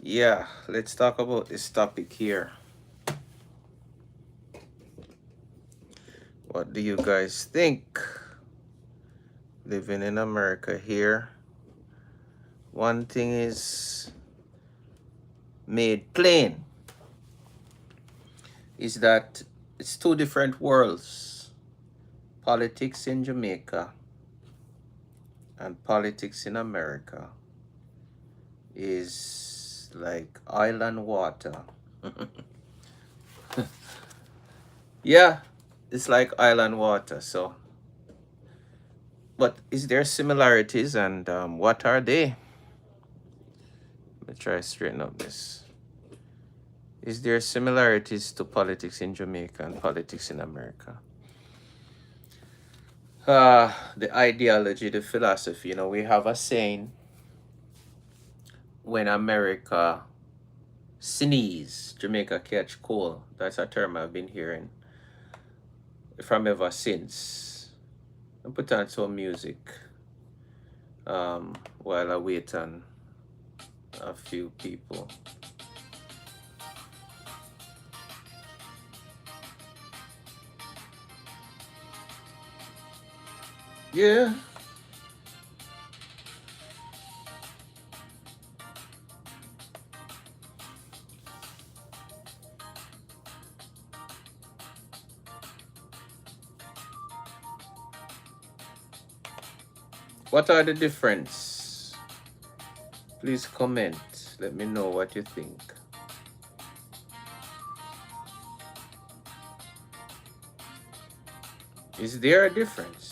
Yeah, let's talk about this topic here. What do you guys think? Living in America here, one thing is made plain is that it's two different worlds. Politics in Jamaica and politics in America is like oil and water. Yeah, it's like oil and water. So, but is there similarities and what are they? Let me try to straighten up this. Is there similarities to politics in Jamaica and politics in America? The ideology, the philosophy, we have a saying, when America sneeze, Jamaica catch cold. That's a term I've been hearing from ever since. I put on some music while I wait on a few people. Yeah. What are the difference? Please comment. Let me know what you think. Is there a difference?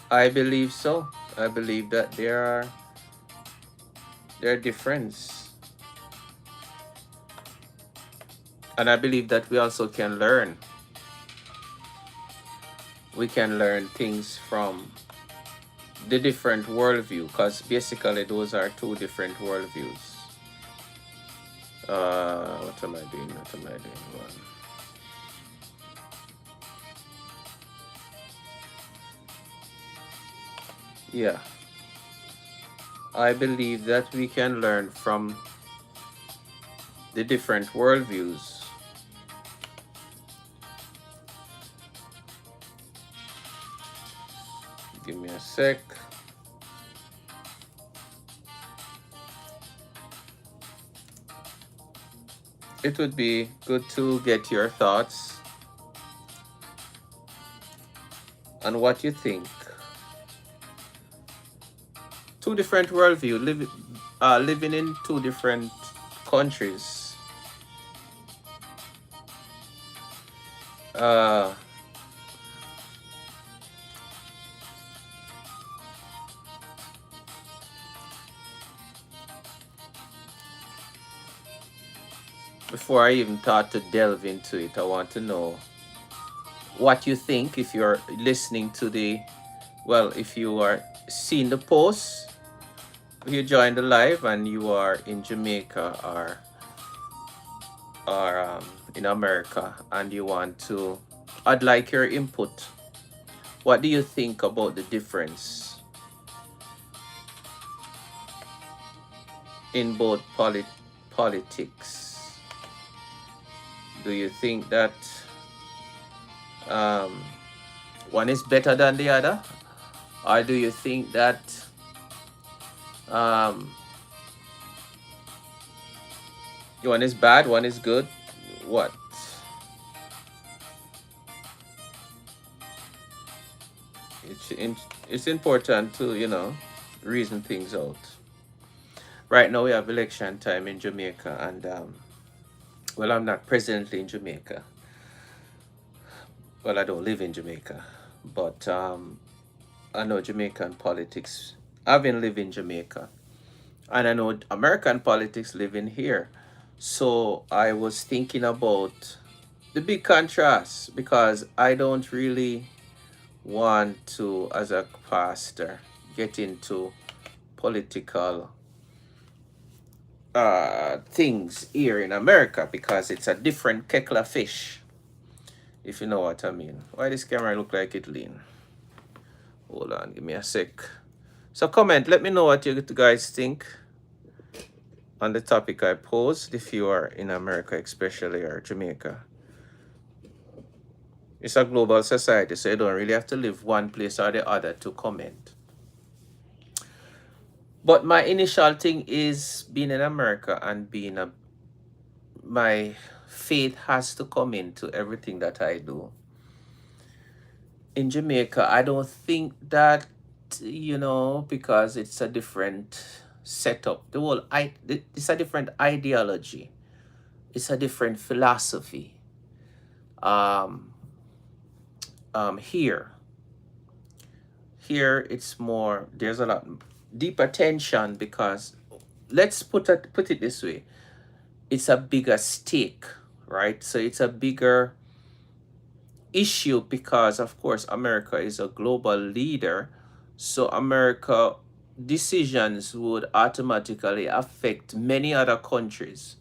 I believe so. I believe that there are difference. And I believe that we also can learn. We can learn things from the different worldview, because basically those are two different worldviews. What am I doing? What am I doing? One. Yeah. I believe that we can learn from the different worldviews. Give me a sec. It would be good to get your thoughts on what you think. Two different worldview, living in two different countries. Uh, Before I even thought to delve into it, I want to know what you think if you're listening to if you are seeing the post, if you join the live and you are in Jamaica or in America and you want to, I'd like your input. What do you think about the difference in both politics? Do you think that one is better than the other, or do you think that one is bad, one is good? What? It's important to reason things out. Right now we have election time in Jamaica, and well, I'm not presently in Jamaica. Well, I don't live in Jamaica, but I know Jamaican politics. I've been living in Jamaica, and I know American politics living here. So I was thinking about the big contrast, because I don't really want to, as a pastor, get into political things here in America, because it's a different kettle of fish, if you know what I mean. Why this camera look like it lean? Hold on, give me a sec. So comment, let me know what you guys think on the topic I posed, if you are in America especially, or Jamaica. It's a global society, so you don't really have to live one place or the other to comment. But my initial thing is being in America and being a my faith has to come into everything that I do. In Jamaica, I don't think that, because it's a different setup. It's a different ideology. It's a different philosophy. Um, here, it's more. There's a lot deeper tension because let's put it this way. It's a bigger stake, right? So it's a bigger issue because, of course, America is a global leader. So America decisions would automatically affect many other countries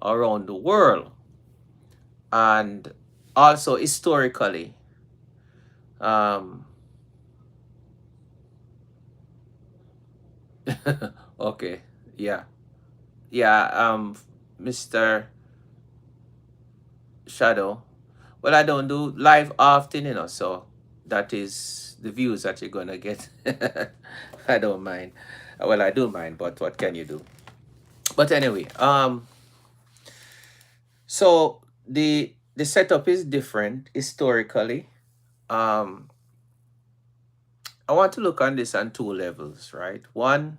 around the world. And also historically, um, okay, yeah, yeah, Mr. Shadow. Well, I don't do live often, so that is the views that you're gonna get. I don't mind. Well, I do mind, but what can you do? But anyway, so the setup is different historically. Um, I want to look on this on two levels, right? One,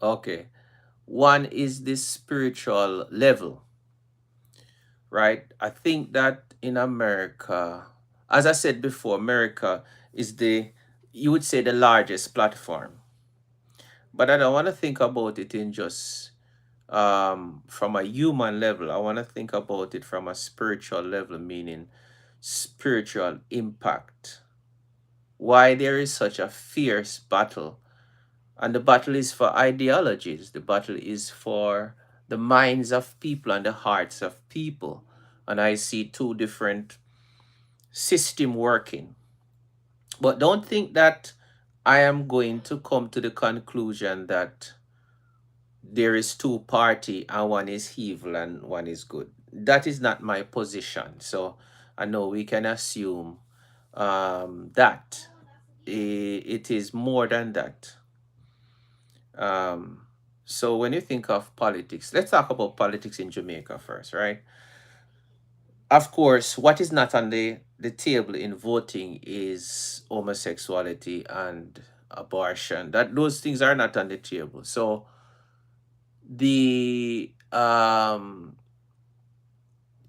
okay, one is the spiritual level, right? I think that in America, as I said before, America is you would say, the largest platform. But I don't want to think about it in just from a human level. I want to think about it from a spiritual level, meaning spiritual impact. Why there is such a fierce battle. And the battle is for ideologies. The battle is for the minds of people and the hearts of people. And I see two different system working. But don't think that I am going to come to the conclusion that there is two party and one is evil and one is good. That is not my position. So I know we can assume that it is more than that. Um, so when you think of politics, let's talk about politics in Jamaica first, right? Of course, what is not on the table in voting is homosexuality and abortion. That those things are not on the table. So the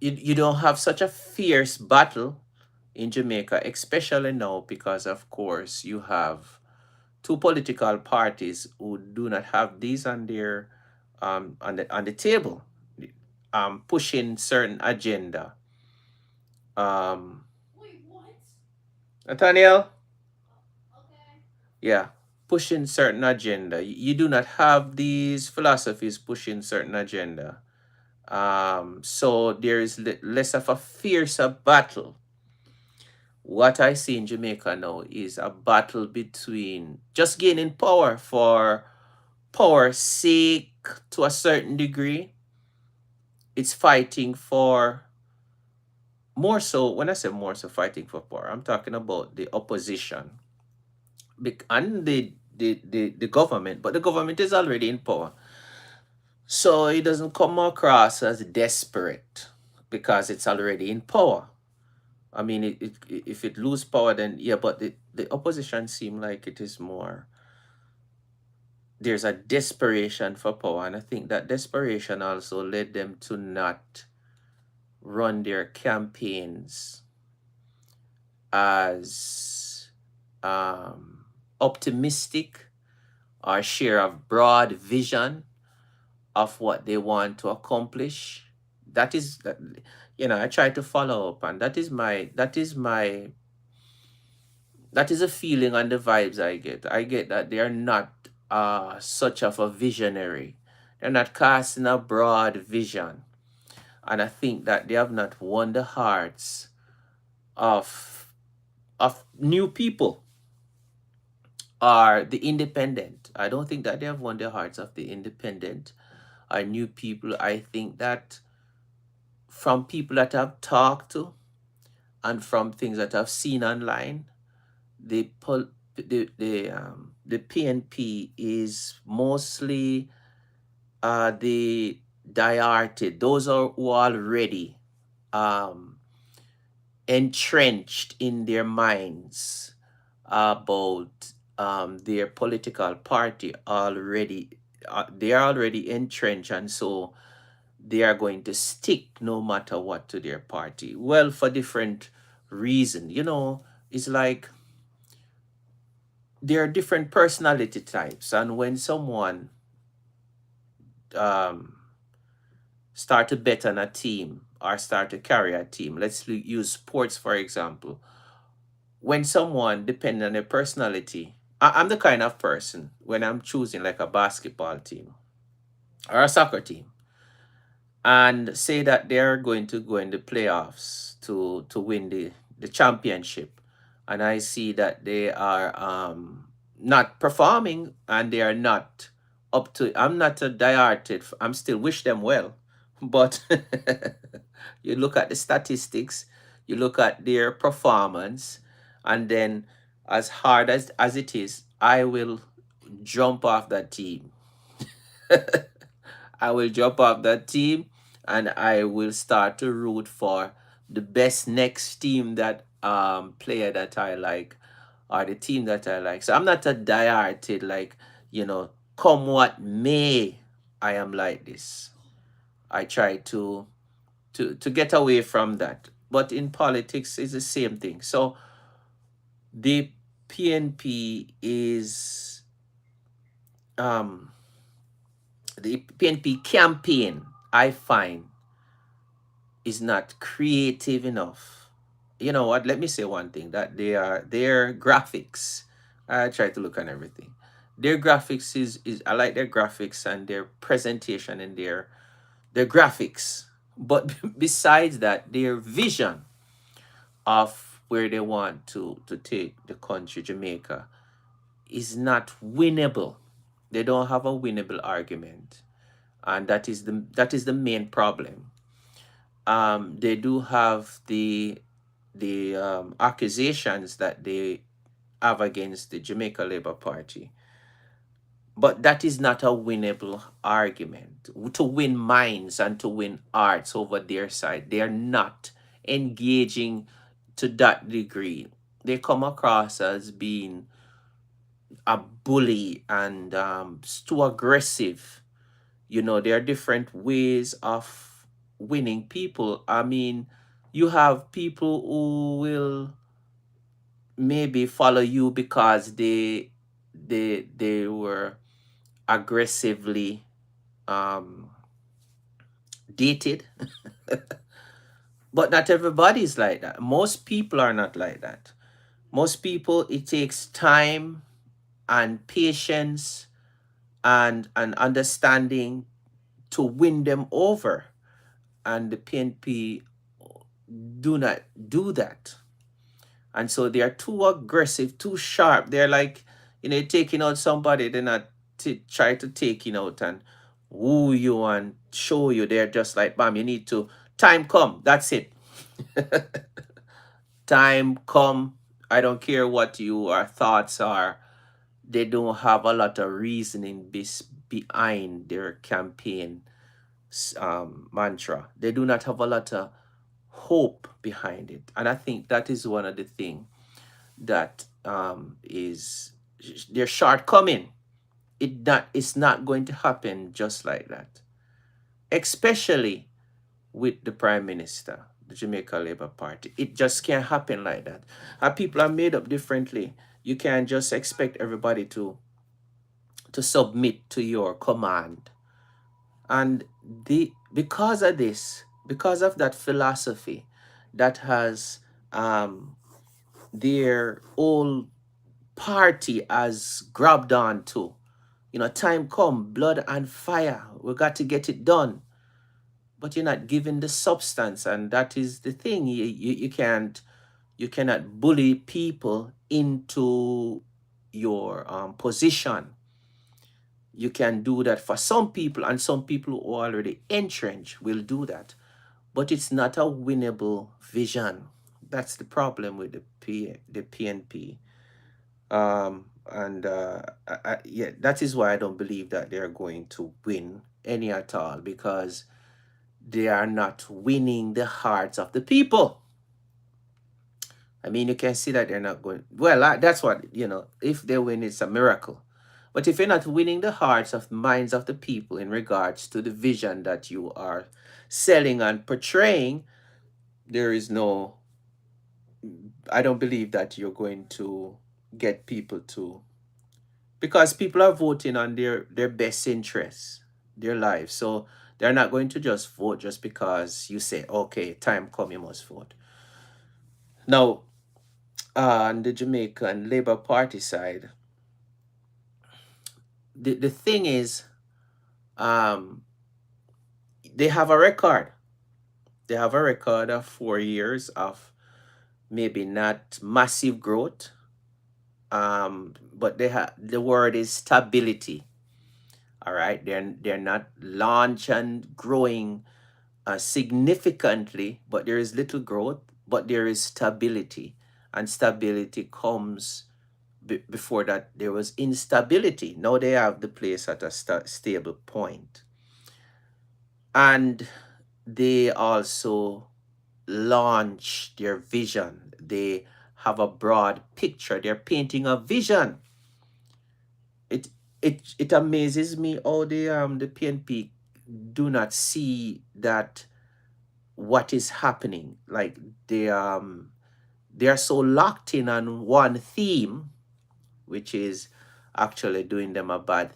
you don't have such a fierce battle in Jamaica, especially now because of course you have two political parties who do not have these on their on the table, pushing certain agenda. Um, Nathaniel, yeah, pushing certain agenda. You do not have these philosophies pushing certain agenda. So there is less of a fiercer battle. What I see in Jamaica now is a battle between just gaining power for power's sake to a certain degree. It's fighting for more so. When I say more so fighting for power, I'm talking about the opposition and the government, but the government is already in power. So it doesn't come across as desperate because it's already in power. I mean, if it lose power, then yeah, but the opposition seem like it is more. There's a desperation for power, and I think that desperation also led them to not run their campaigns as optimistic or share a broad vision of what they want to accomplish. That is that, I try to follow up, and that is a feeling and the vibes I get. I get that they are not such of a visionary. They're not casting a broad vision. And I think that they have not won the hearts of new people. are the independent. I don't think that they have won the hearts of the independent or new people. I think that from people that I've talked to and from things that I've seen online, the PNP is mostly the diarted. Those are who are already um, entrenched in their minds about their political party already. They are already entrenched, and so they are going to stick no matter what to their party. Well, for different reason. It's like there are different personality types, and when someone um, start to bet on a team or start to carry a team, let's use sports for example. When someone depend on their personality, I'm the kind of person when I'm choosing like a basketball team or a soccer team, and say that they're going to go in the playoffs to win the championship, and I see that they are not performing and they are not up to, I'm not a diehard, I'm still wish them well, but you look at the statistics, you look at their performance, and then as hard as it is, I will jump off that team. I will jump off that team and I will start to root for the best next team that player that I like or the team that I like. So I'm not a diehard like, come what may, I am like this. I try to get away from that. But in politics it's the same thing. So the PNP is um the PNP campaign, I find, is not creative enough. You know what? Let me say one thing, that their graphics. I try to look on everything. Their graphics is I like their graphics and their presentation and their graphics. But besides that, their vision of where they want to take the country, Jamaica, is not winnable. They don't have a winnable argument. And that is the main problem. They do have the accusations that they have against the Jamaica Labour Party, but that is not a winnable argument. To win minds and to win hearts over their side, they are not engaging to that degree. They come across as being a bully and too aggressive. There are different ways of winning people. I mean, you have people who will maybe follow you because they were aggressively um dated. But not everybody is like that. Most people are not like that. Most people, it takes time and patience and understanding to win them over, and the PNP do not do that. And so they are too aggressive, too sharp. They're like, taking out somebody, they're not try to take out and woo you and show you. They're just like, bam, you need to, time come, that's it. Time come, I don't care what your thoughts are. They don't have a lot of reasoning behind their campaign mantra. They do not have a lot of hope behind it. And I think that is one of the things that is their shortcoming. It's not going to happen just like that, especially with the prime minister, the Jamaica Labour Party. It just can't happen like that. Our people are made up differently. You can't just expect everybody to submit to your command. And because of this, because of that philosophy that has their whole party has grabbed on to, time come, blood and fire, we got to get it done. But you're not given the substance, and that is the thing. You cannot bully people into your position. You can do that for some people, and some people who are already entrenched will do that. But it's not a winnable vision. That's the problem with the PNP. Yeah, that is why I don't believe that they're going to win any at all, because they are not winning the hearts of the people. I mean, you can see that they're not going. Well, that's what, if they win, it's a miracle. But if you're not winning the hearts of minds of the people in regards to the vision that you are selling and portraying, there is no, I don't believe that you're going to get people to, because people are voting on their best interests, their lives. So they're not going to just vote just because you say, okay, time come, you must vote. Now, on the Jamaican Labour Party side, the thing is, um, they have a record. They have a record of 4 years of maybe not massive growth, but the word is stability. All right, they're not launch and growing significantly, but there is little growth, but there is stability, and stability comes before that there was instability. Now they have the place at a stable point, and they also launch their vision. They have a broad picture. They're painting a vision. It it amazes me how the PNP do not see that what is happening. Like they are so locked in on one theme, which is actually doing them a bad.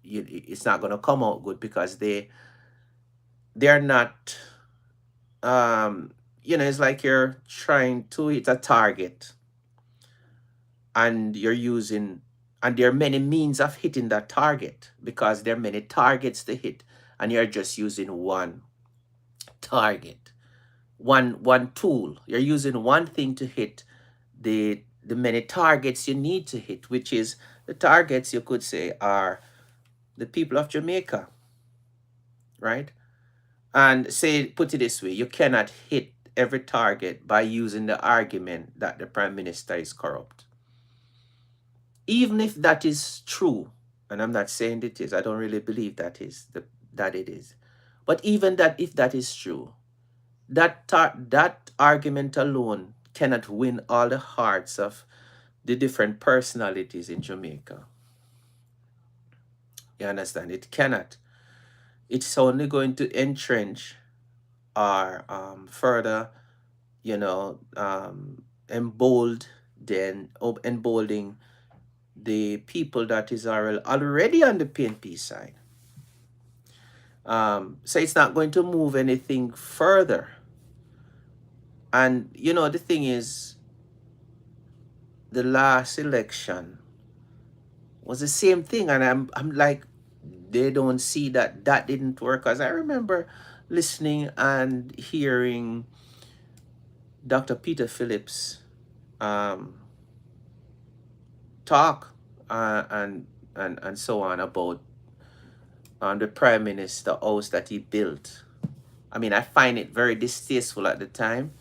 It's not going to come out good, because they're not. It's like you're trying to hit a target, and you're using, and there are many means of hitting that target, because there are many targets to hit, and you're just using one target, one tool. You're using one thing to hit the many targets you need to hit, which is the targets, you could say, are the people of Jamaica, right? And say, put it this way, you cannot hit every target by using the argument that the prime minister is corrupt. Even if that is true, and I'm not saying it is, I don't really believe that it is. But even that, if that is true, that argument alone cannot win all the hearts of the different personalities in Jamaica. You understand? It cannot. It's only going to entrench or further, you know, emboldening the people that is already on the PNP side. So it's not going to move anything further. And the thing is, the last election was the same thing, and I'm like, they don't see that didn't work. Because I remember listening and hearing Dr. Peter Phillips um, talk and so on about the prime minister house that he built. I mean, I find it very distasteful at the time,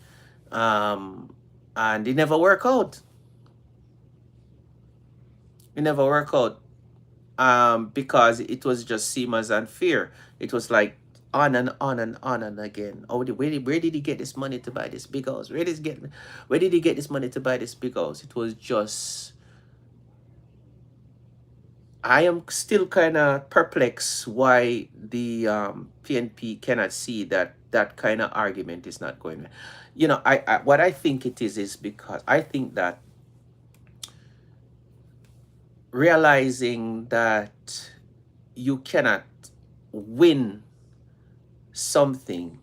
and it never worked out. It never worked out, because it was just seen as unfair. It was like on and on and on and again. Oh, where did he get this money to buy this big house? Where did he get this money to buy this big house? It was just. I am still kind of perplexed why the PNP cannot see that that kind of argument is not going. I what I think it is because I think that realizing that you cannot win something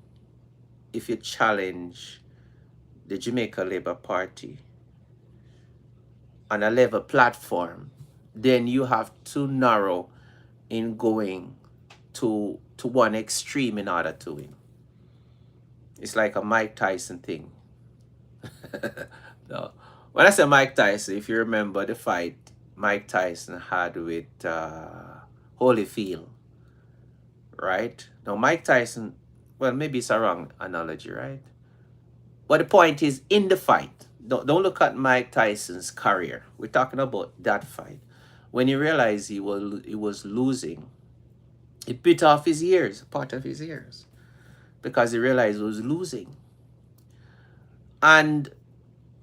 if you challenge the Jamaica Labour Party on a level platform, then you have to narrow in going to one extreme in order to win. It's like a Mike Tyson thing. No. When I say Mike Tyson, if you remember the fight Mike Tyson had with Holyfield, right? Now, Mike Tyson, well, maybe it's a wrong analogy, right? But the point is, in the fight, don't look at Mike Tyson's career. We're talking about that fight. When he realized he was losing, he bit off his ears, part of his ears, because he realized he was losing. And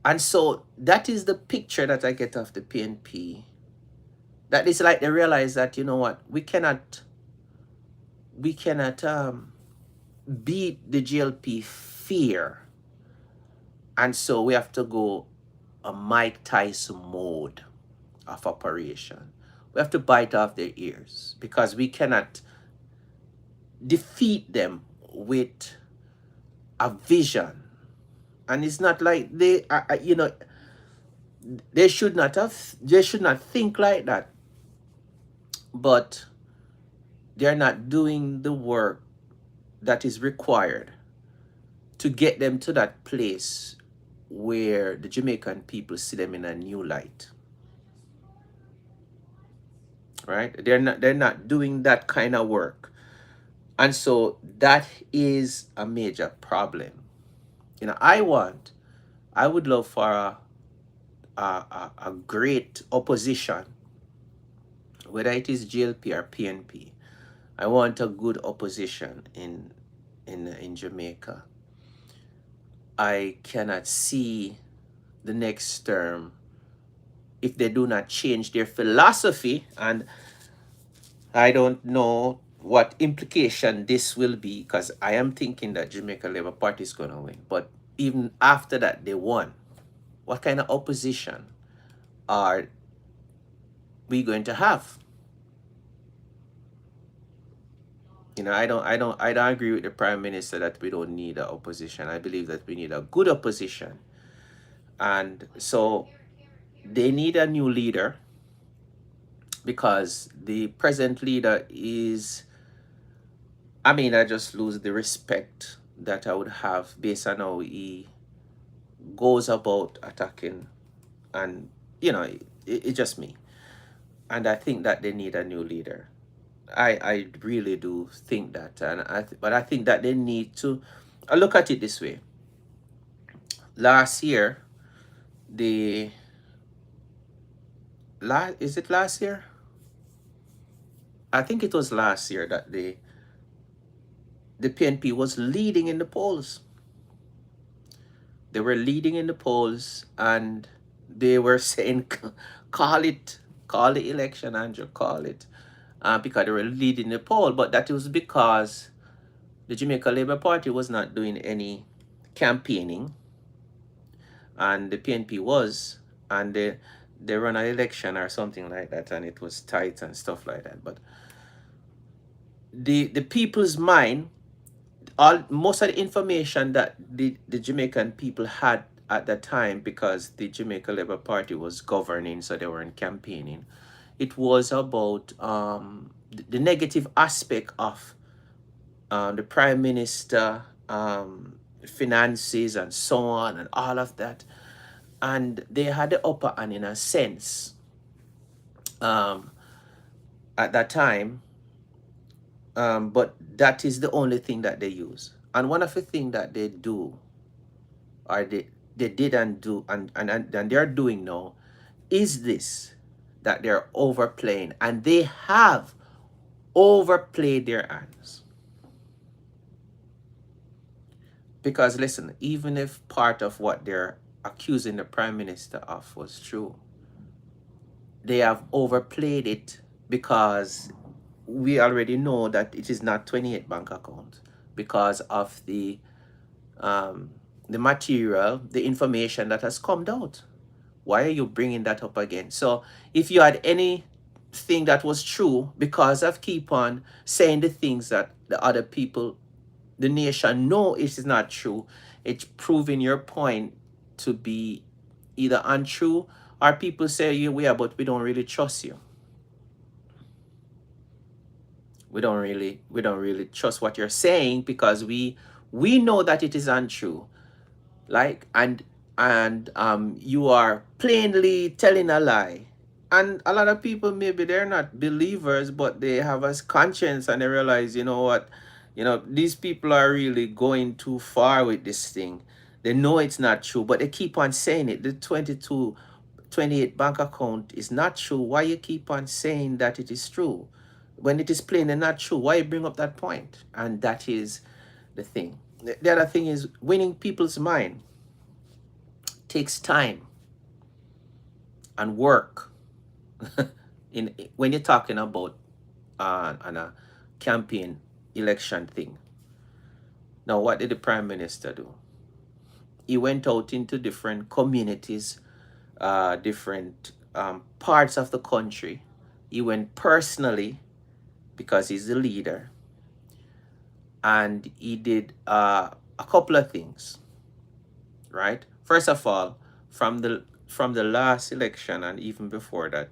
and so that is the picture that I get of the PNP. That is like they realize that, you know what, we cannot beat the GLP fear, and so we have to go a Mike Tyson mode of operation. We have to bite off their ears because we cannot defeat them with a vision. And it's not like they should not think like that, but they're not doing the work that is required to get them to that place where the Jamaican people see them in a new light. Right? They're not doing that kind of work. And so that is a major problem. I would love for a great opposition, whether it is GLP or PNP. I want a good opposition in Jamaica. I cannot see the next term if they do not change their philosophy, and I don't know what implication this will be, because I am thinking that Jamaica Labour Party is going to win. But even after that, they won. What kind of opposition are we going to have? I don't agree with the Prime Minister that we don't need an opposition. I believe that we need a good opposition. And so they need a new leader, because the present leader is, I just lose the respect that I would have based on how he goes about attacking. And, it's just me. And I think that they need a new leader. I really do think that. But I think that they need to, I look at it this way. Last year, the, is it last year? I think it was last year that the PNP was leading in the polls. They were leading in the polls, and they were saying, call the election, Andrew, call it. Because they were leading the poll. But that was because the Jamaica Labour Party was not doing any campaigning, and the PNP was, and they run an election or something like that, and it was tight and stuff like that. But the people's mind, most of the information that the Jamaican people had at that time, because the Jamaica Labour Party was governing, so they weren't campaigning, it was about the negative aspect of the Prime Minister, finances, and so on, and all of that. And they had the upper hand in a sense at that time. But that is the only thing that they use. And one of the things that they do, or they did and do, and they're doing now, is this, that they're overplaying. And they have overplayed their hands. Because listen, even if part of what they're accusing the Prime Minister of was true, they have overplayed it, because we already know that it is not 28 bank accounts, because of the material, the information that has come out. Why are you bringing that up again? So if you had anything that was true, because of keep on saying the things that the other people, the nation, know it is not true, it's proving your point to be either untrue, or people say but we don't really trust you. We don't really trust what you're saying, because we know that it is untrue. Like, and you are plainly telling a lie, and a lot of people, maybe they're not believers, but they have a conscience and they realize, you know what, these people are really going too far with this thing. They know it's not true, but they keep on saying it. The 28 bank account is not true. Why you keep on saying that it is true when it is plainly not true? Why you bring up that point? And that is the thing. The other thing is, winning people's mind takes time and work. In when you're talking about on a campaign election thing. Now, what did the prime minister do? He went out into different communities, different parts of the country. He went personally because he's the leader, and he did a couple of things. Right. First of all, from the last election and even before that,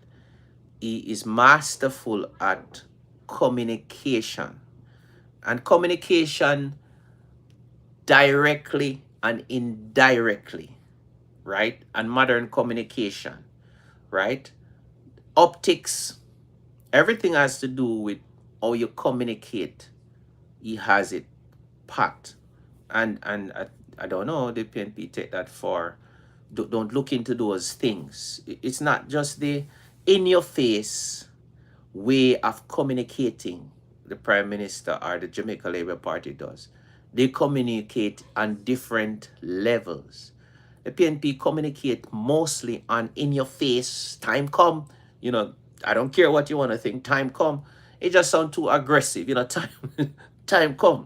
he is masterful at communication, and communication directly and indirectly, right? And modern communication, right? Optics, everything has to do with how you communicate. He has it packed. And I don't know, the PNP take that for, don't look into those things. It's not just the in your face way of communicating the Prime Minister or the Jamaica Labour Party does. They communicate on different levels. The PNP communicate mostly on in your face, time come, I don't care what you want to think, time come. It just sounds too aggressive, time time come.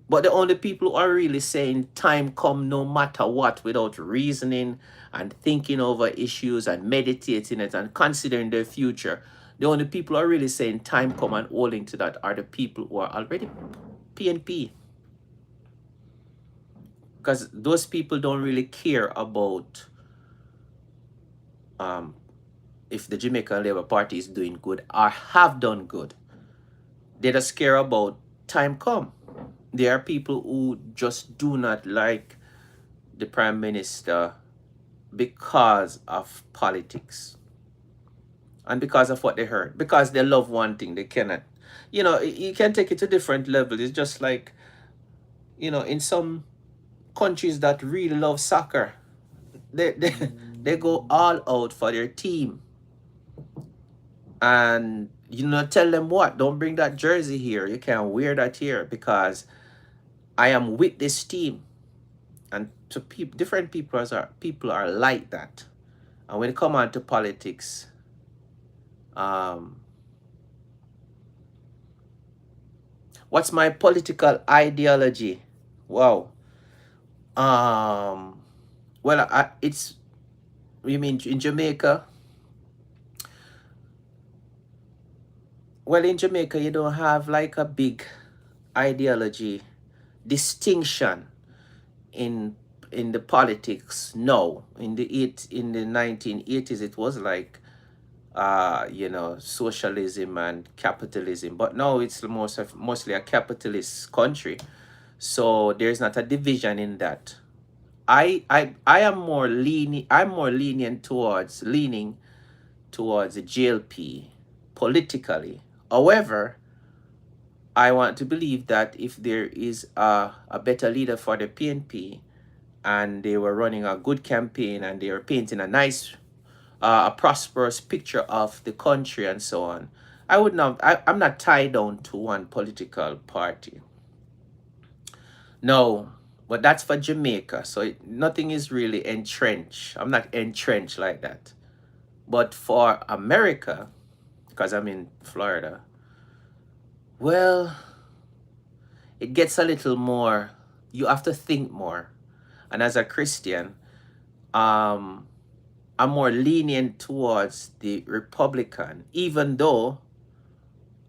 But the only people who are really saying time come no matter what, without reasoning and thinking over issues and meditating it and considering their future, the only people who are really saying time come and holding to that are the people who are already PNP. Because those people don't really care about if the Jamaican Labour Party is doing good or have done good. They just care about time come. There are people who just do not like the Prime Minister because of politics and because of what they heard, because they love one thing, they cannot, you can take it to different levels. It's just like, in some countries that really love soccer, they go all out for their team, and tell them what, don't bring that jersey here, you can't wear that here because I am with this team. And to different people are like that. And when it come on to politics, what's my political ideology? Wow. Well, it's, you mean in Jamaica? Well, in Jamaica, you don't have like a big ideology distinction in the politics. No, in the 1980s, it was like socialism and capitalism, but now it's mostly a capitalist country, so there's not a division in that. I am more leaning I'm more lenient towards leaning towards the JLP politically. However, I want to believe that if there is a better leader for the PNP, and they were running a good campaign and they were painting a nice a prosperous picture of the country and so on, I'm not tied down to one political party. No, but that's for Jamaica. So nothing is really entrenched. I'm not entrenched like that. But for America, because I'm in Florida, well, it gets a little more, you have to think more. And as a Christian, I'm more lenient towards the Republican, even though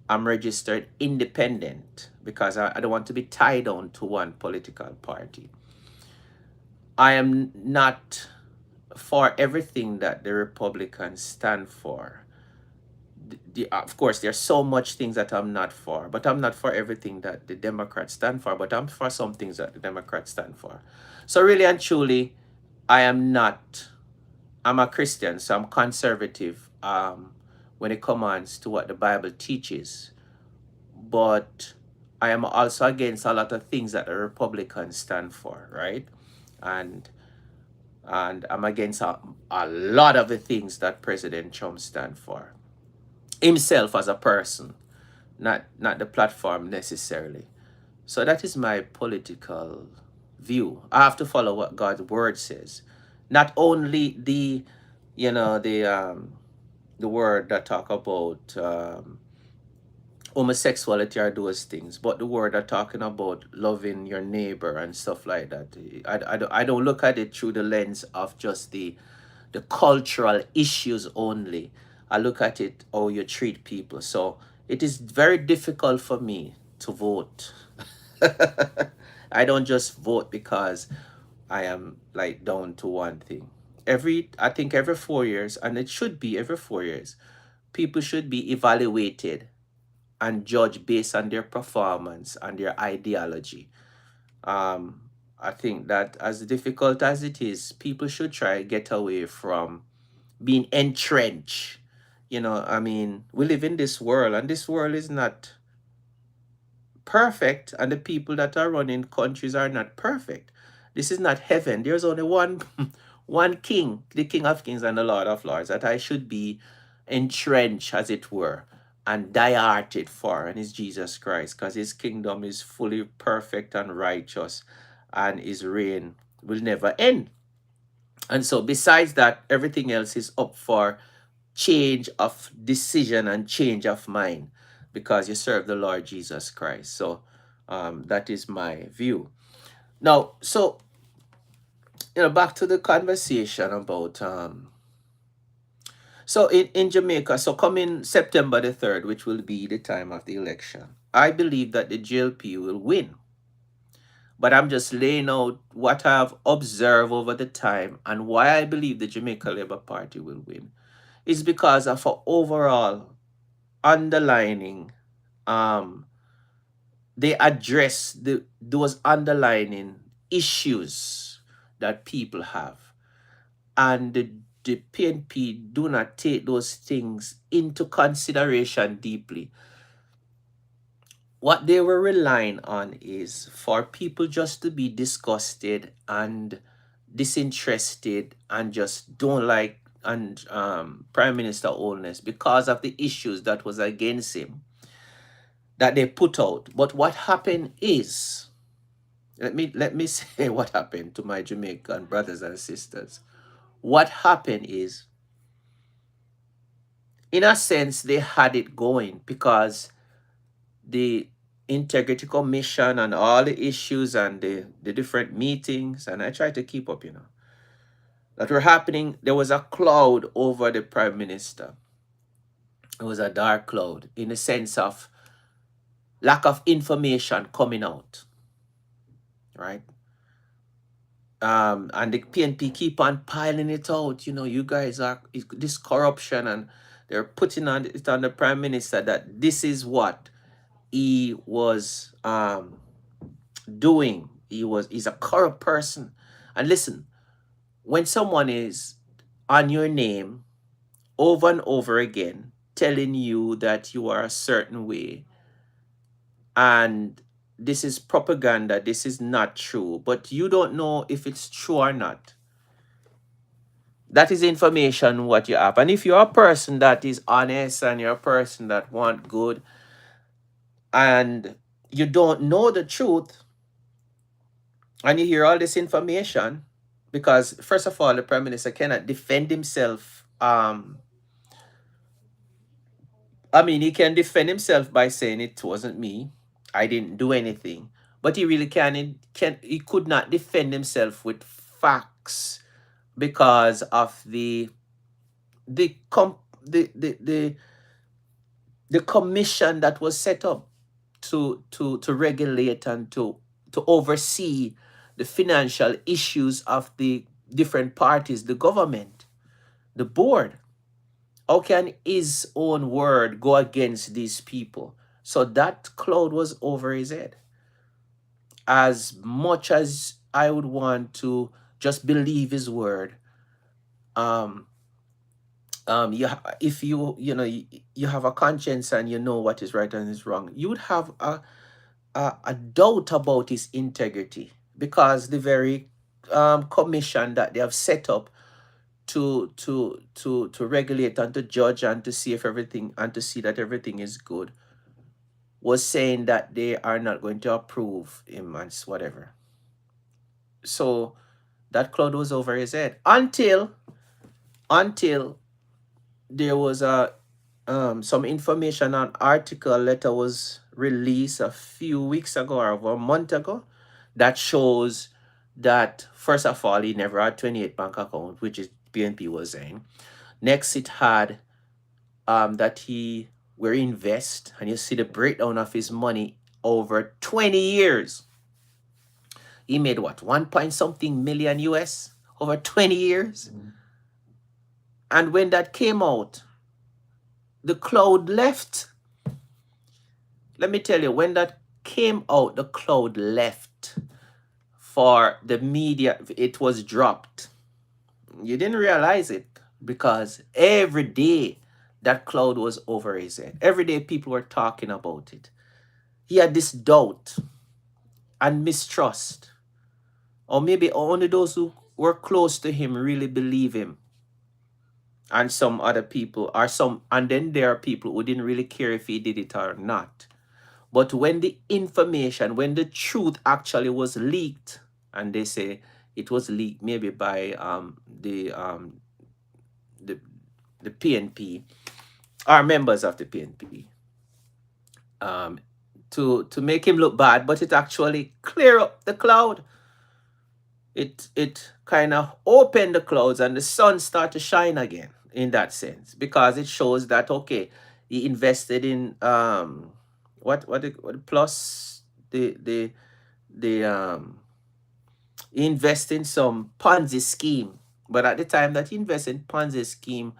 I'm registered independent, because I don't want to be tied down to one political party. I am not for everything that the Republicans stand for. Of course, there's so much things that I'm not for, but I'm not for everything that the Democrats stand for, but I'm for some things that the Democrats stand for. So really and truly, I am not I'm a Christian, so I'm conservative when it comes to what the Bible teaches. But I am also against a lot of things that the Republicans stand for, right? And I'm against a lot of the things that President Trump stand for. Himself as a person, not the platform necessarily. So that is my political view. I have to follow what God's word says. Not only the word that talk about homosexuality or those things, but the word that talking about loving your neighbor and stuff like that. I don't look at it through the lens of just the cultural issues only. I look at it how you treat people. So it is very difficult for me to vote. I don't just vote because I am like down to one thing. I think every 4 years, and it should be every 4 years, people should be evaluated and judged based on their performance and their ideology. Um, I think that as difficult as it is, people should try to get away from being entrenched. I mean, we live in this world, and this world is not perfect, and the people that are running countries are not perfect. This is not heaven. There's only one one king, the King of Kings and the Lord of Lords, that I should be entrenched, as it were, and die-hearted for, and is Jesus Christ, because his kingdom is fully perfect and righteous, and his reign will never end. And so besides that, everything else is up for change of decision and change of mind, because you serve the Lord Jesus Christ. So that is my view. Now, so back to the conversation about so in Jamaica, so coming September the 3rd, which will be the time of the election, I believe that the GLP will win. But I'm just laying out what I've observed over the time and why I believe the Jamaica Labour Party will win. Is because of an overall underlining, um they address those underlining issues that people have, and the PNP do not take those things into consideration deeply. What they were relying on is for people just to be disgusted and disinterested and just don't like and Prime Minister Holness because of the issues that was against him that they put out. But what happened is, let me say what happened to my Jamaican brothers and sisters. What happened is, in a sense, they had it going because the integrity commission and all the issues and the different meetings, and I tried to keep up, that were happening. There was a cloud over the prime minister. It was a dark cloud in the sense of lack of information coming out, right? And the PNP keep on piling it out. You guys are this corruption, and they're putting on it on the prime minister that this is what he was doing. He's a corrupt person. And listen, when someone is on your name over and over again, telling you that you are a certain way, and this is propaganda, this is not true, but you don't know if it's true or not. That is information what you have. And if you're a person that is honest and you're a person that want good and you don't know the truth and you hear all this information, because first of all, the prime minister cannot defend himself. I mean, he can defend himself by saying it wasn't me, I didn't do anything. But he really he could not defend himself with facts because of the com the commission that was set up to regulate and to oversee the financial issues of the different parties, the government, the board. How can his own word go against these people? So that cloud was over his head. As much as I would want to just believe his word, um if you know you have a conscience and you know what is right and is wrong, you would have a doubt about his integrity, because the very commission that they have set up to regulate and to judge and to see if everything and to see that everything is good was saying that they are not going to approve him and whatever. So that cloud was over his head until there was a some information, an article letter was released a few weeks ago or over a month ago, that shows that first of all he never had 28 bank account, which is PNP was saying. Next, it had that he were invest, and you see the breakdown of his money over 20 years. He made what, 1 point something million US over 20 years. And when that came out, the cloud left. Let me tell you, when that came out, the cloud left for the media. It was dropped. You didn't realize it because every day that cloud was over his head. Every day people were talking about it. He had this doubt and mistrust, or maybe only those who were close to him really believe him, and some other people are some, and then there are people who didn't really care if he did it or not. But when the information, when the truth actually was leaked, and they say it was leaked maybe by the the PNP, or members of the PNP, um, to make him look bad, but it actually clear up the cloud. It kind of opened the clouds and the sun started to shine again, in that sense, because it shows that okay, he invested in what plus the he invest in some Ponzi scheme. But at the time that he invested in Ponzi scheme,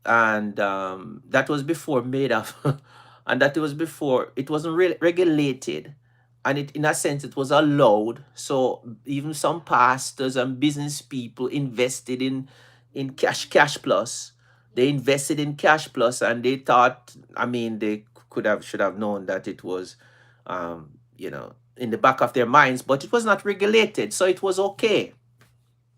and that was before Madoff, and that was before it wasn't really regulated, and it, in a sense, it was allowed. So even some pastors and business people invested in cash plus. They invested in cash plus, and they thought, I mean, they could have should have known that it was, in the back of their minds, but it was not regulated, so it was okay.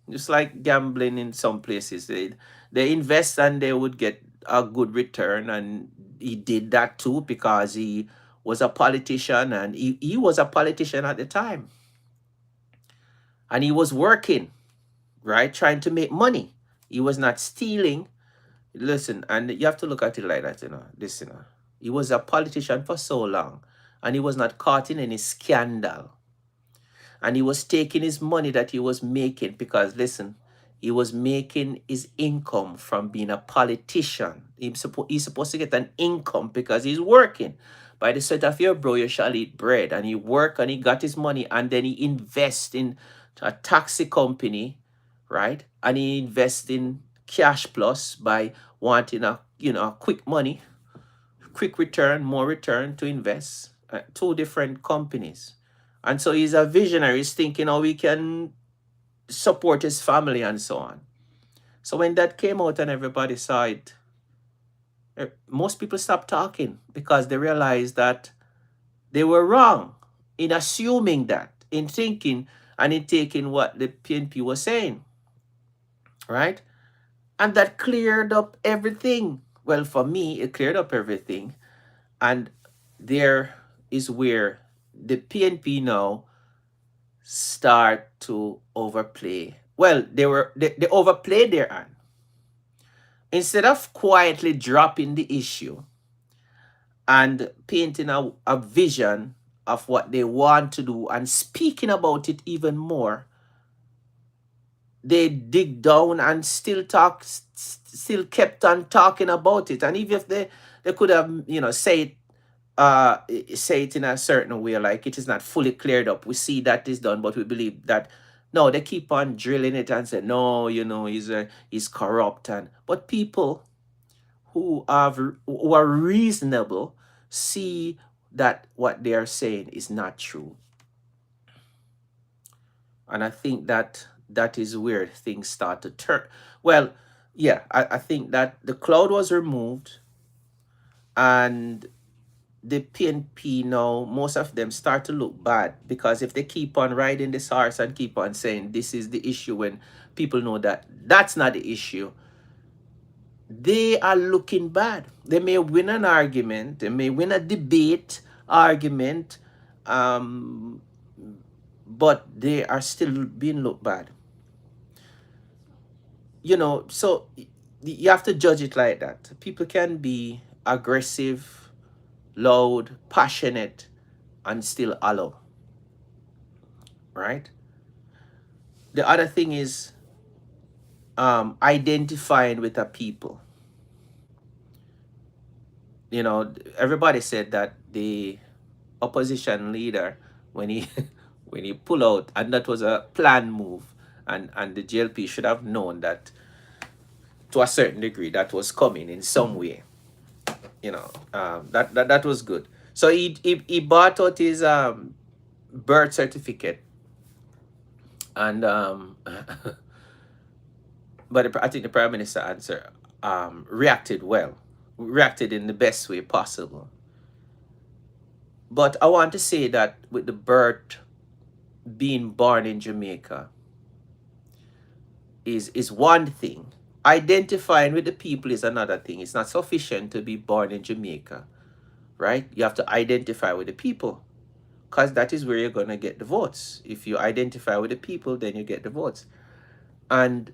Just like gambling in some places, they invest and they would get a good return, and he did that too because he was a politician, and he was a politician at the time, and he was working, right, trying to make money. He was not stealing. Listen, and you have to look at it like that, this, he was a politician for so long, and he was not caught in any scandal, and he was taking his money that he was making, because listen, he was making his income from being a politician. He's supposed to get an income because he's working. By the sweat of your brow you shall eat bread. And he worked and he got his money, and then he invest in a taxi company, right? And he invest in cash plus by wanting a quick money, quick return, more return to invest. Two different companies. And so he's a visionary. He's thinking how we can support his family and so on. So when that came out and everybody saw it, most people stopped talking because they realized that they were wrong in assuming that, in thinking and in taking what the PNP was saying, right? And that cleared up everything. Well, for me, it cleared up everything. And there is where the PNP now start to overplay. Well, they overplayed their hand. Instead of quietly dropping the issue and painting a vision of what they want to do and speaking about it even more, they dig down and still kept on talking about it. And even if they could have, say it in a certain way, like it is not fully cleared up. We see that is done, but we believe that no, they keep on drilling it and say no, he's corrupt, and but people who are reasonable see that what they are saying is not true. And I think that that is where things start to turn. Well, yeah, I think that the cloud was removed, and the PNP now, most of them start to look bad, because if they keep on riding this horse and keep on saying this is the issue, when people know that that's not the issue, they are looking bad. They may win an argument, they may win a debate argument, um, but they are still being looked bad. So you have to judge it like that. People can be aggressive, loud, passionate, and still hollow, right? The other thing is identifying with a people. Everybody said that the opposition leader, when he when he pull out, and that was a planned move, and the GLP should have known that to a certain degree that was coming in some way. That was good. So he bought out his birth certificate, and but I think the prime minister reacted well, reacted in the best way possible. But I want to say that with the birth, being born in Jamaica is one thing. Identifying with the people is another thing. It's not sufficient to be born in Jamaica, right? You have to identify with the people, because that is where you're going to get the votes. If you identify with the people, then you get the votes. And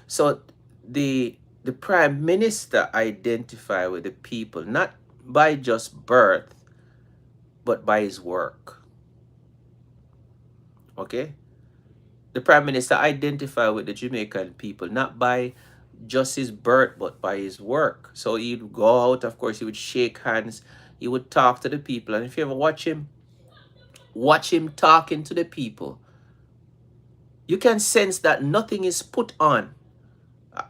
so the prime minister identify with the people, not by just birth, but by his work. Okay? The prime minister identify with the Jamaican people, not by just his birth, but by his work. So he'd go out, of course, he would shake hands, he would talk to the people. And if you ever watch him talking to the people, you can sense that nothing is put on.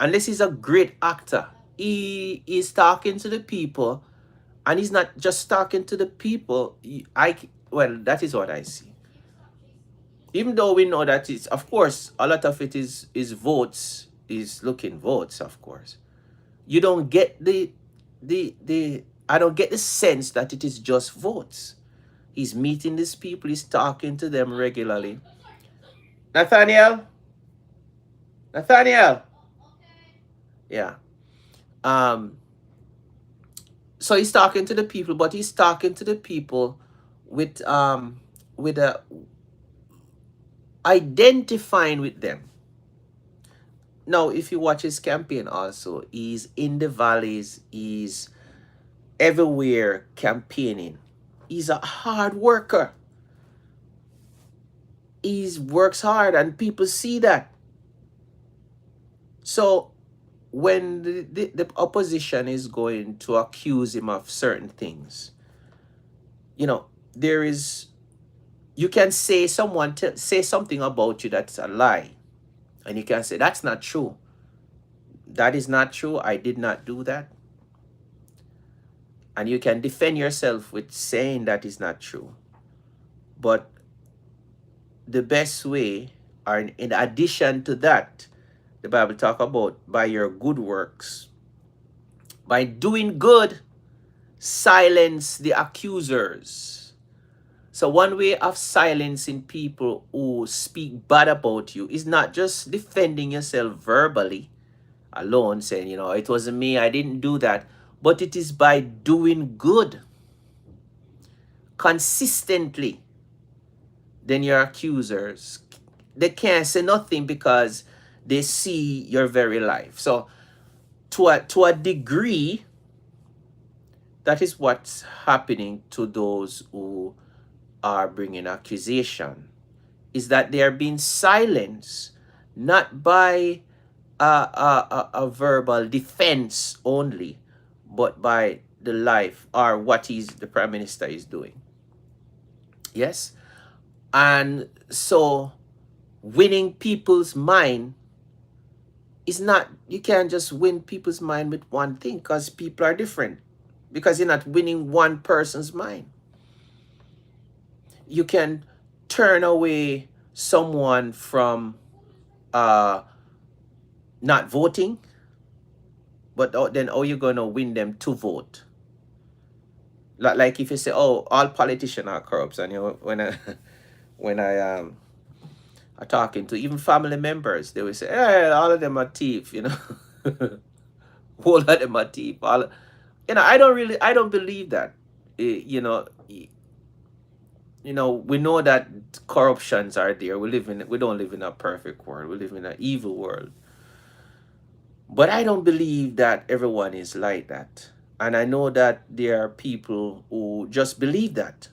Unless he's a great actor, he is talking to the people, and he's not just talking to the people. Well, that is what I see. Even though we know that it's, of course, a lot of it is votes, is looking votes, of course. You don't get the I don't get the sense that it is just votes. He's meeting these people, he's talking to them regularly. Nathaniel? Nathaniel? Yeah. Um, so he's talking to the people, but he's talking to the people with a identifying with them. Now, if you watch his campaign also, he's in the valleys, he's everywhere campaigning. He's a hard worker. He works hard, and people see that. So when the opposition is going to accuse him of certain things, there is, you can say say something about you that's a lie, and you can say that's not true. That is not true. I did not do that. And you can defend yourself with saying that is not true. But the best way, or in addition to that, the Bible talk about by your good works, by doing good, silence the accusers. So one way of silencing people who speak bad about you is not just defending yourself verbally alone, saying, it wasn't me, I didn't do that, but it is by doing good consistently. Then your accusers, they can't say nothing, because they see your very life. So to a degree, that is what's happening to those who are bringing accusation, is that they are being silenced, not by a verbal defense only, but by the life, or what the prime minister is doing. Yes? And so winning people's mind is not, you can't just win people's mind with one thing, because people are different. Because you're not winning one person's mind. You can turn away someone from uh, not voting, but then how you gonna win them to vote? Like if you say, "Oh, all politicians are corrupt," and you know, when I when I talking to even family members, they will say, "Hey, all of them are thief," you know, all of them are thief. All, you know, I don't believe that. You know, we know that corruptions are there. We don't live in a perfect world. We live in an evil world. But I don't believe that everyone is like that. And I know that there are people who just believe that.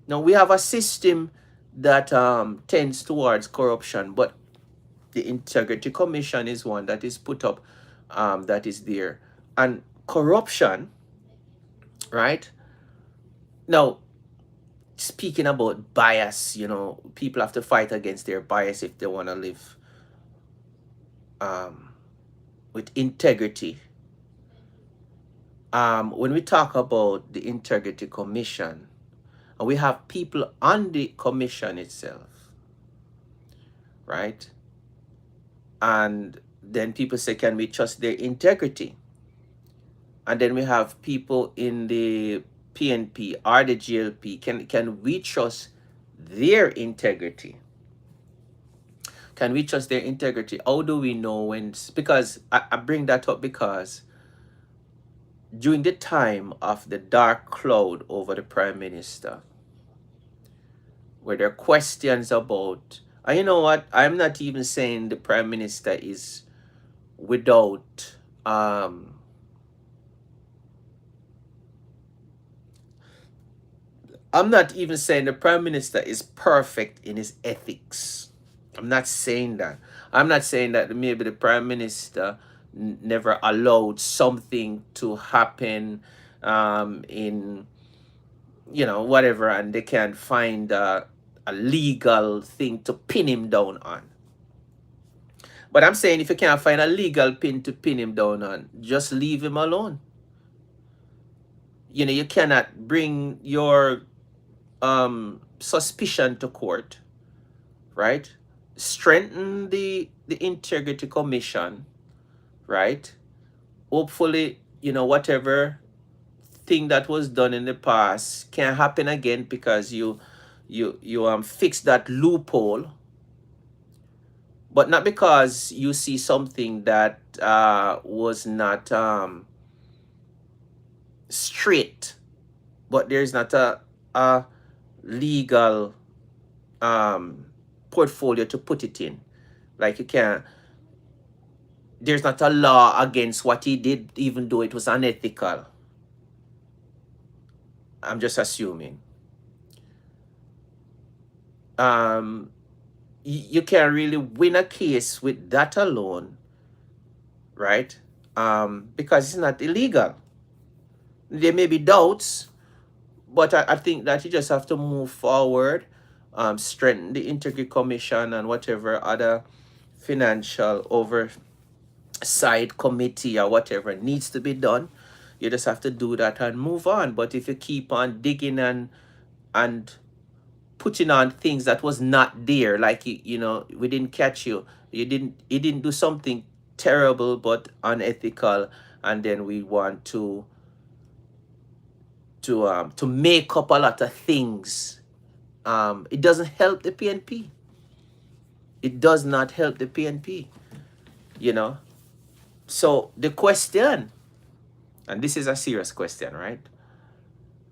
Now we have a system that tends towards corruption, but the Integrity Commission is one that is put up, that is there. And corruption, right? Now, speaking about bias, people have to fight against their bias if they want to live um, with integrity. When we talk about the Integrity Commission, and we have people on the commission itself, right? And then people say, can we trust their integrity? And then we have people in the PNP or the GLP. Can we trust their integrity? Can we trust their integrity? How do we know when? Because I bring that up because during the time of the dark cloud over the prime minister, where there are questions about, and you know what? I'm not even saying the prime minister is without I'm not even saying the prime minister is perfect in his ethics. I'm not saying that. I'm not saying that maybe the prime minister never allowed something to happen in, whatever, and they can't find a legal thing to pin him down on. But I'm saying if you can't find a legal pin to pin him down on, just leave him alone. You cannot bring your suspicion to court, right? Strengthen the Integrity Commission, right? Hopefully, whatever thing that was done in the past can't happen again because you fix that loophole, but not because you see something that was not straight, but there's not a legal portfolio to put it in. Like there's not a law against what he did, even though it was unethical. I'm just assuming. You can't really win a case with that alone, right? Because it's not illegal. There may be doubts, but I think that you just have to move forward, strengthen the Integrity Commission and whatever other financial oversight committee or whatever needs to be done. You just have to do that and move on. But if you keep on digging and putting on things that was not there, like we didn't catch you, you didn't do something terrible but unethical, and then we want to make up a lot of things. It doesn't help the PNP. It does not help the PNP. So the question, and this is a serious question, right?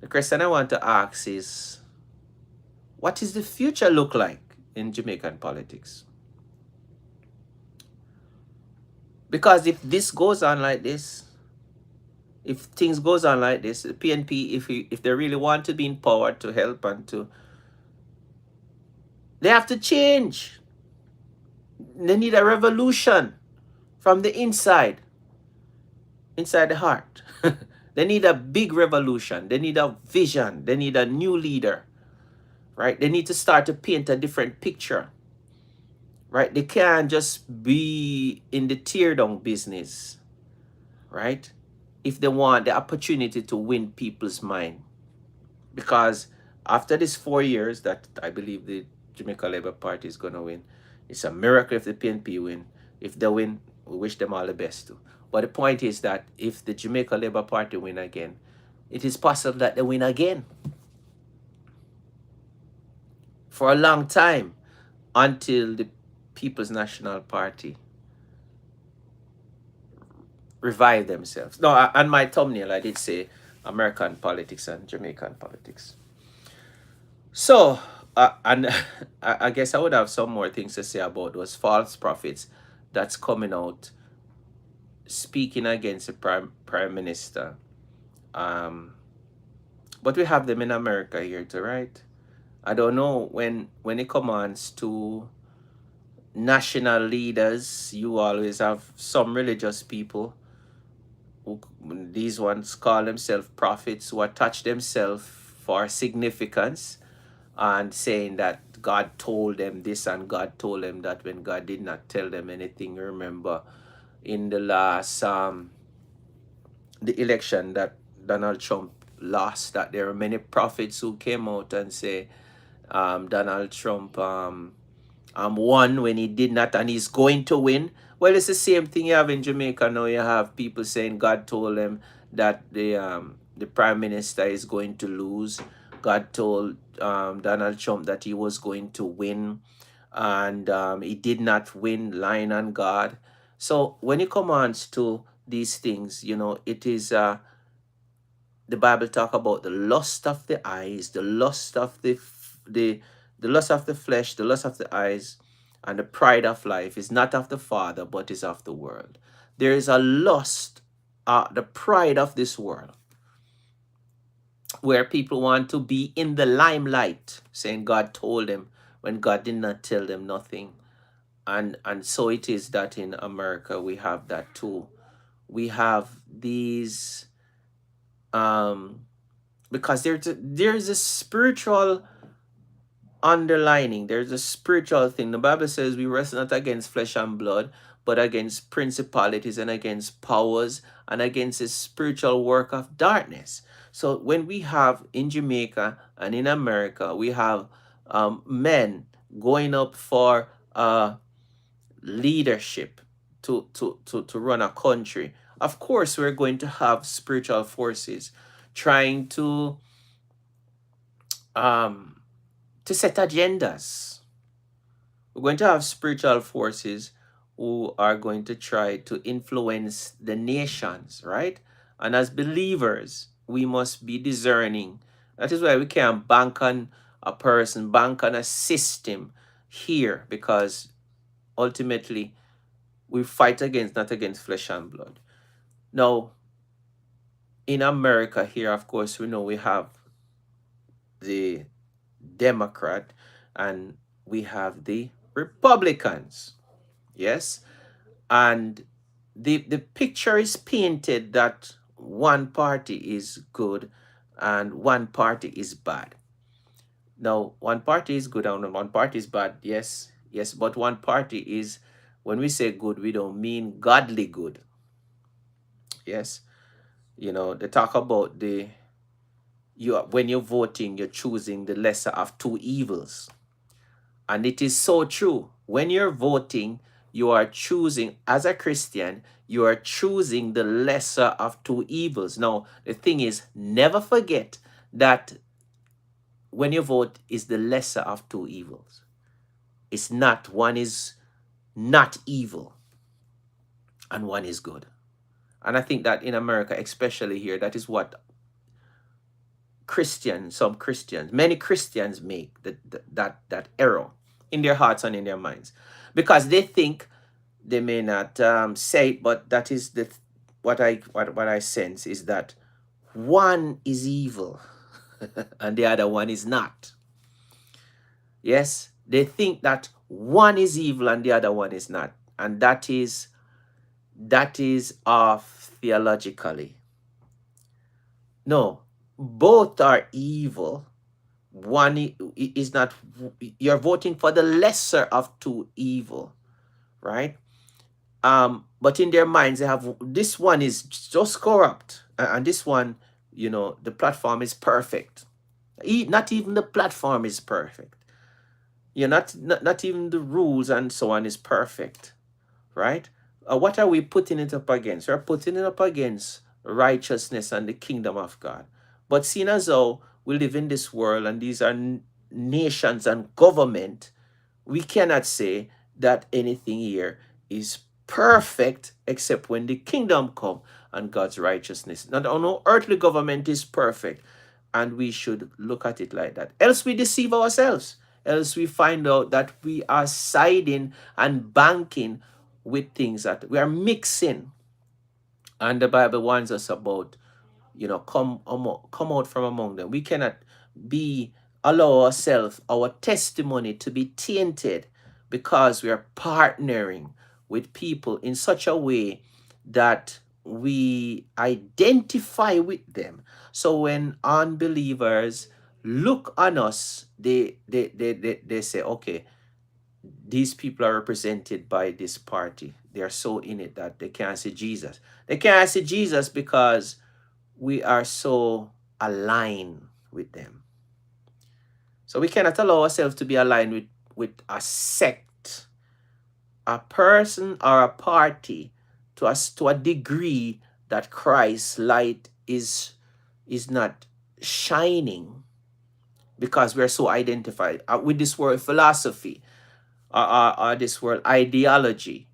The question I want to ask is, what does the future look like in Jamaican politics? Because if this goes on like this, if things goes on like this, the PNP, if they really want to be in power to help they have to change. They need a revolution from the inside the heart. They need a big revolution. They need a vision. They need a new leader, right? They need to start to paint a different picture, right? They can't just be in the tear down business, right? If they want the opportunity to win people's mind. Because after this 4 years that I believe the Jamaica Labour Party is going to win. It's a miracle if the PNP win. If they win, we wish them all the best too. But the point is that if the Jamaica Labour Party win again, it is possible that they win again for a long time until the People's National Party revive themselves. No, on my thumbnail, I did say American politics and Jamaican politics. So, and I guess I would have some more things to say about those false prophets that's coming out speaking against the prime minister. Um, but we have them in America here too, right? I don't know when it comes to national leaders, you always have some religious people who these ones call themselves prophets who attach themselves for significance and saying that God told them this and God told them that when God did not tell them anything. Remember in the last the election that Donald Trump lost, that there were many prophets who came out and say Donald Trump won when he did not, and he's going to win. Well, it's the same thing you have in Jamaica now. You have people saying God told them that the prime minister is going to lose. God told Donald Trump that he was going to win, and he did not win, lying on God. So when it comes to these things, it is the Bible talk about the lust of the eyes, the lust of the lust of the flesh, the lust of the eyes, and the pride of life is not of the Father, but is of the world. There is a lust, the pride of this world, where people want to be in the limelight, saying God told them when God did not tell them nothing. And so it is that in America we have that too. We have these because there's a spiritual underlining. There's a spiritual thing. The Bible says we wrestle not against flesh and blood, but against principalities and against powers and against the spiritual work of darkness. So when we have in Jamaica and in America, we have men going up for leadership to run a country. Of course, we're going to have spiritual forces trying um, to set agendas. We're going to have spiritual forces who are going to try to influence the nations, right? And as believers, we must be discerning. That is why we can't bank on a person, bank on a system here, because ultimately we fight against, not against flesh and blood. Now, in America here, of course, we know we have the Democrat and we have the Republicans. Yes. And the picture is painted that one party is good and one party is bad. Now, one party is good and one party is bad. Yes, yes, but one party is, when we say good, we don't mean godly good. Yes. They talk about when you're voting, you're choosing the lesser of two evils. And it is so true. When you're voting, you are choosing, as a Christian, you are choosing the lesser of two evils. Now, the thing is, never forget that when you vote is the lesser of two evils. It's not, one is not evil and one is good. And I think that in America, especially here, that is what many Christians make that error in their hearts and in their minds, because they think, they may not say it, but that is what I sense is that one is evil and the other one is not. Yes, they think that one is evil and the other one is not, and that is off theologically. No, both are evil. One is not. You're voting for the lesser of two evil, right? But in their minds, they have, this one is just corrupt, and this one, the platform is perfect. Not even the platform is perfect. Not even the rules and so on is perfect, right? What are we putting it up against? We're putting it up against righteousness and the kingdom of God. But seeing as though we live in this world and these are nations and government, we cannot say that anything here is perfect except when the kingdom come and God's righteousness. Not no earthly government is perfect, and we should look at it like that. Else we deceive ourselves. Else we find out that we are siding and banking with things that we are mixing. And the Bible warns us about, come out from among them. We cannot be allow ourselves, our testimony to be tainted because we are partnering with people in such a way that we identify with them. So when unbelievers look on us, they say, okay, these people are represented by this party. They are so in it that they can't see Jesus. They can't see Jesus because we are so aligned with them. So we cannot allow ourselves to be aligned with a sect, a person, or a party to us to a degree that Christ's light is not shining because we're so identified with this world philosophy, or this world ideology,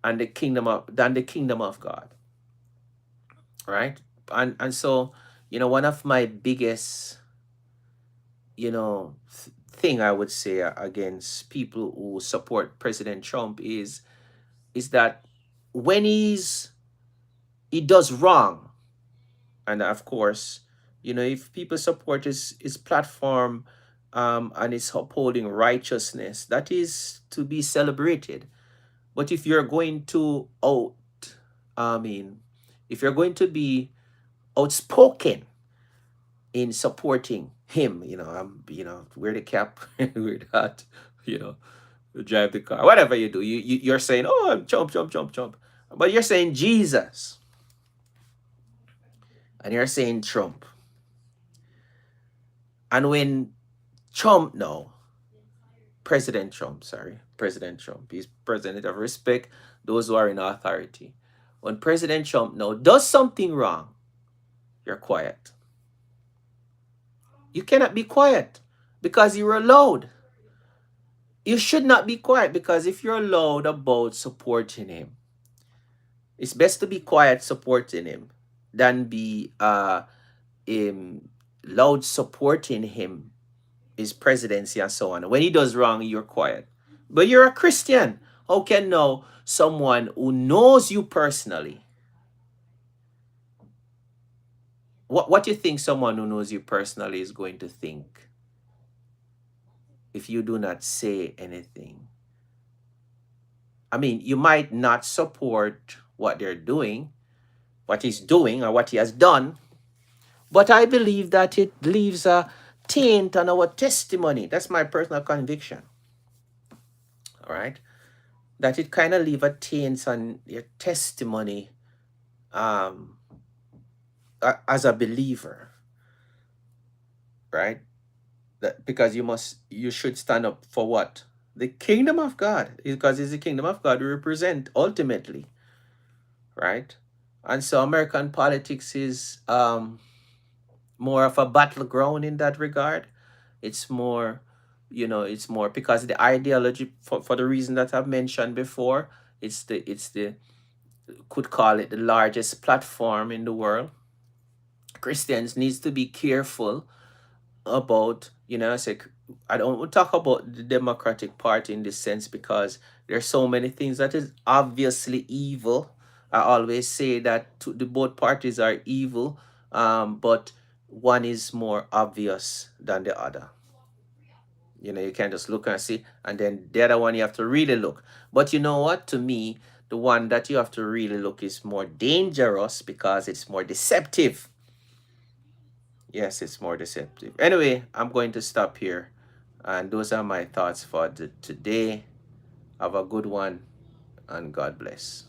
and the kingdom of God, right? And so, one of my biggest, thing I would say against people who support President Trump is that when he does wrong, and of course, if people support his platform, and is upholding righteousness, that is to be celebrated. But if you're going to I mean, if you're going to be outspoken in supporting him, wear the cap, wear that, you know, drive the car, whatever you do, you're saying, oh, I'm Trump, Trump, Trump, Trump, but you're saying Jesus, and you're saying Trump, and when Trump, no, President Trump, he's president of respect those who are in authority. When President Trump now does something wrong, you're quiet. You cannot be quiet because you're loud. You should not be quiet because if you're loud about supporting him, it's best to be quiet supporting him than be loud supporting him, his presidency and so on. When he does wrong, you're quiet. But you're a Christian. How can now someone who knows you personally, what do you think someone who knows you personally is going to think if you do not say anything? I mean, you might not support what they're doing, what he's doing, or what he has done, but I believe that it leaves a taint on our testimony. That's my personal conviction. All right. That it kind of leave a taint on your testimony, um, as a believer, right? That because you should stand up for what? The kingdom of God, because it's the kingdom of God we represent ultimately, right? And so American politics is more of a battleground in that regard. It's more, it's more because the ideology, for the reason that I've mentioned before, it's the could call it the largest platform in the world. Christians needs to be careful about, I don't talk about the Democratic Party in this sense because there's so many things that is obviously evil. I always say that the both parties are evil, but one is more obvious than the other. You can't just look and see, and then the other one you have to really look. But you know what? To me, the one that you have to really look is more dangerous because it's more deceptive. Yes, it's more deceptive. Anyway, I'm going to stop here. And those are my thoughts for today. Have a good one, and God bless.